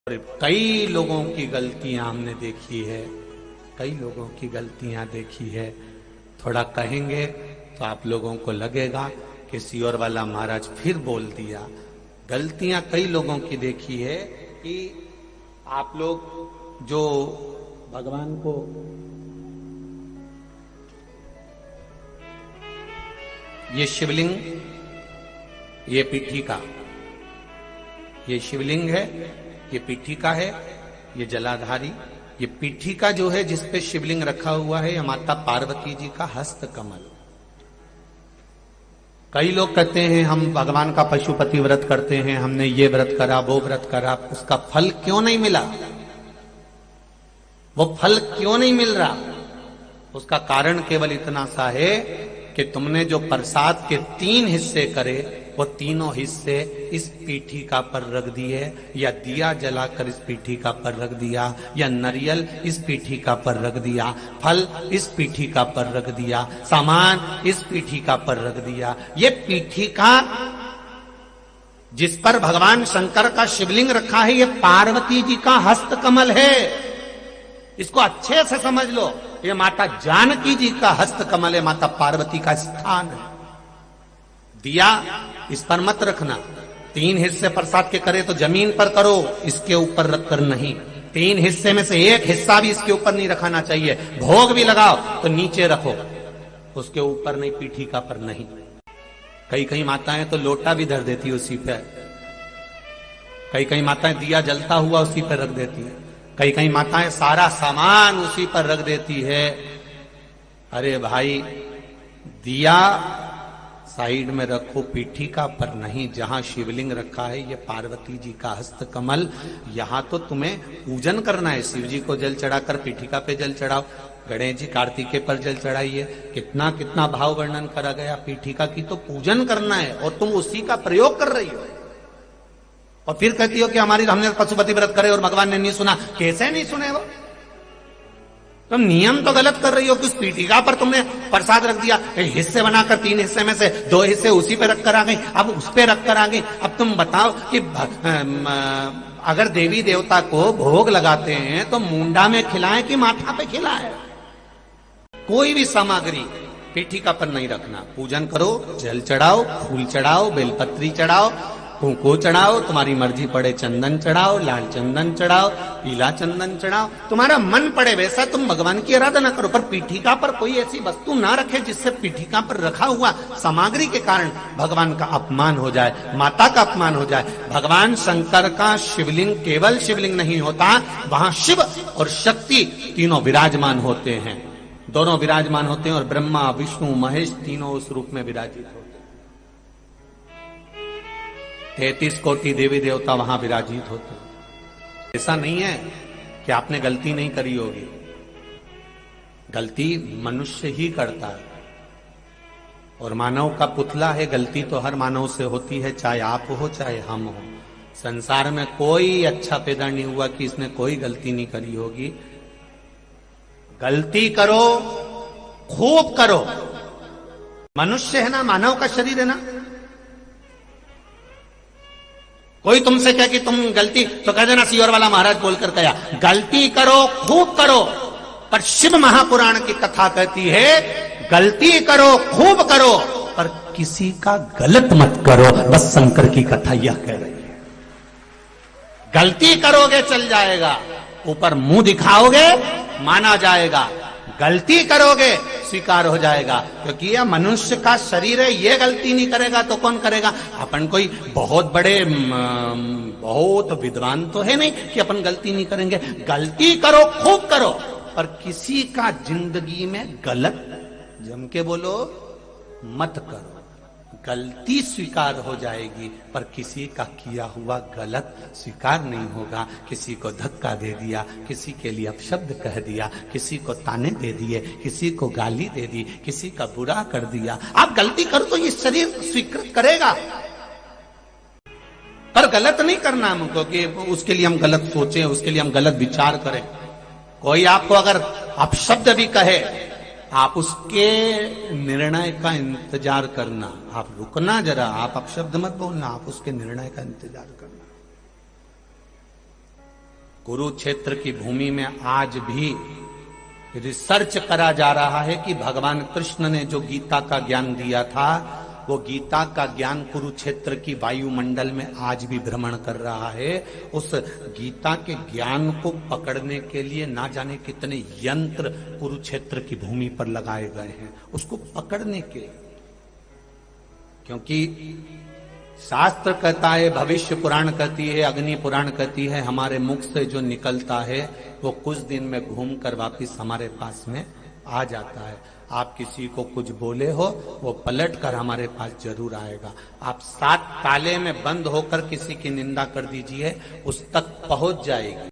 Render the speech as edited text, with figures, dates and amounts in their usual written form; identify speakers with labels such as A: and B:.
A: कई लोगों की गलतियां हमने देखी है, कई लोगों की गलतियां देखी है। थोड़ा कहेंगे तो आप लोगों को लगेगा कि सियोर वाला महाराज फिर बोल दिया। गलतियां कई लोगों की देखी है कि आप लोग जो भगवान को ये शिवलिंग, ये पीठिका, ये शिवलिंग है, ये पीठिका है, ये जलाधारी, ये पीठिका जो है जिस पे शिवलिंग रखा हुआ है, यह माता पार्वती जी का हस्त कमल। कई लोग कहते हैं हम भगवान का पशुपति व्रत करते हैं, हमने ये व्रत करा, वो व्रत करा, उसका फल क्यों नहीं मिला? वो फल क्यों नहीं मिल रहा? उसका कारण केवल इतना सा है कि तुमने जो प्रसाद के 3 हिस्से करे, वो तीनों हिस्से इस पीठिका पर रख दिए, या दिया जलाकर इस पीठिका पर रख दिया, या नारियल इस पीठिका पर रख दिया, फल इस पीठिका पर रख दिया, सामान इस पीठिका पर रख दिया। ये पीठिका जिस पर भगवान शंकर का शिवलिंग रखा है, ये पार्वती जी का हस्त कमल है। इसको अच्छे से समझ लो, ये माता जानकी जी का हस्त कमल है, माता पार्वती का स्थान है। दिया इस पर मत रखना। 3 हिस्से प्रसाद के करे तो जमीन पर करो, इसके ऊपर रख कर नहीं। 3 हिस्से में से 1 हिस्सा भी इसके ऊपर नहीं रखाना चाहिए। भोग भी लगाओ तो नीचे रखो, उसके ऊपर नहीं, पीठिका पर नहीं। कई माताएं तो लोटा भी धर देती उसी पे, कई माताएं दिया जलता हुआ उसी पर रख देती है, कई माताएं सारा सामान उसी पर रख देती है। अरे भाई, दिया साइड में रखो, पीठिका पर नहीं। जहां शिवलिंग रखा है, ये पार्वती जी का हस्त कमल, यहां तो तुम्हें पूजन करना है। शिव जी को जल चढ़ाकर पीठिका पे जल चढ़ाओ, गणेश जी कार्तिकेय पर जल चढ़ाइए। कितना कितना भाव वर्णन करा गया। पीठिका की तो पूजन करना है और तुम उसी का प्रयोग कर रही हो, और फिर कहती हो कि हमने पशुपति व्रत करे और भगवान ने नहीं सुना। कैसे नहीं सुने? वो तुम नियम तो गलत कर रही हो कि उस पीठिका पर तुमने प्रसाद रख दिया, हिस्से बनाकर 3 हिस्से में से 2 हिस्से उसी पे रख कर आ गई, अब उस पे रख कर आ गई। अब तुम बताओ कि अगर देवी देवता को भोग लगाते हैं तो मुंडा में खिलाएं कि माथा पे खिलाएं? कोई भी सामग्री पीठिका पर नहीं रखना। पूजन करो, जल चढ़ाओ, फूल चढ़ाओ, बेलपत्री चढ़ाओ, कुंकू चढ़ाओ, तुम्हारी मर्जी पड़े चंदन चढ़ाओ, लाल चंदन चढ़ाओ, पीला चंदन चढ़ाओ, तुम्हारा मन पड़े वैसा तुम भगवान की आराधना करो। पर पीठिका पर कोई ऐसी वस्तु ना रखे जिससे पीठिका पर रखा हुआ सामग्री के कारण भगवान का अपमान हो जाए, माता का अपमान हो जाए। भगवान शंकर का शिवलिंग केवल शिवलिंग नहीं होता, वहां शिव और शक्ति तीनों विराजमान होते हैं, दोनों विराजमान होते हैं, और ब्रह्मा विष्णु महेश तीनों उस रूप में विराजित होते हैं। 33 कोटि देवी देवता वहां विराजित होते हैं। ऐसा नहीं है कि आपने गलती नहीं करी होगी, गलती मनुष्य ही करता है, और मानव का पुतला है। गलती तो हर मानव से होती है, चाहे आप हो चाहे हम हो। संसार में कोई अच्छा पैदा नहीं हुआ कि इसने कोई गलती नहीं करी होगी। गलती करो, खूब करो। मनुष्य है ना, मानव का शरीर है ना। कोई तुमसे कहे कि तुम गलती, तो कह देना सियोर वाला महाराज बोलकर कहा, गलती करो, खूब करो। पर शिव महापुराण की कथा कहती है, गलती करो, खूब करो, पर किसी का गलत मत करो। बस शंकर की कथा यह कह रही है। गलती करोगे चल जाएगा, ऊपर मुंह दिखाओगे माना जाएगा, गलती करोगे स्वीकार हो जाएगा। क्योंकि यह मनुष्य का शरीर है, ये गलती नहीं करेगा तो कौन करेगा? अपन कोई बहुत बड़े बहुत विद्वान तो है नहीं कि अपन गलती नहीं करेंगे। गलती करो, खूब करो, पर किसी का जिंदगी में गलत, जम के बोलो, मत करो। गलती स्वीकार हो जाएगी, पर किसी का किया हुआ गलत स्वीकार नहीं होगा। किसी को धक्का दे दिया, किसी के लिए अपशब्द कह दिया, किसी को ताने दे दिए, किसी को गाली दे दी, किसी का बुरा कर दिया। आप गलती करो तो ये शरीर स्वीकृत करेगा, पर गलत नहीं करना हमको कि उसके लिए हम गलत सोचें, उसके लिए हम गलत विचार करें। कोई आपको अगर अपशब्द भी कहे, आप उसके निर्णय का इंतजार करना, आप रुकना जरा, आप अपशब्द मत बोलना, आप उसके निर्णय का इंतजार करना। कुरुक्षेत्र की भूमि में आज भी रिसर्च करा जा रहा है कि भगवान कृष्ण ने जो गीता का ज्ञान दिया था, वो गीता का ज्ञान कुरुक्षेत्र की वायुमंडल में आज भी भ्रमण कर रहा है। उस गीता के ज्ञान को पकड़ने के लिए ना जाने कितने यंत्र कुरुक्षेत्र की भूमि पर लगाए गए हैं, उसको पकड़ने के। क्योंकि शास्त्र कहता है, भविष्य पुराण कहती है, अग्नि पुराण कहती है, हमारे मुख से जो निकलता है वो कुछ दिन में घूमकर वापिस हमारे पास में आ जाता है। आप किसी को कुछ बोले हो, वो पलट कर हमारे पास जरूर आएगा। आप 7 ताले में बंद होकर किसी की निंदा कर दीजिए, उस तक पहुंच जाएगी।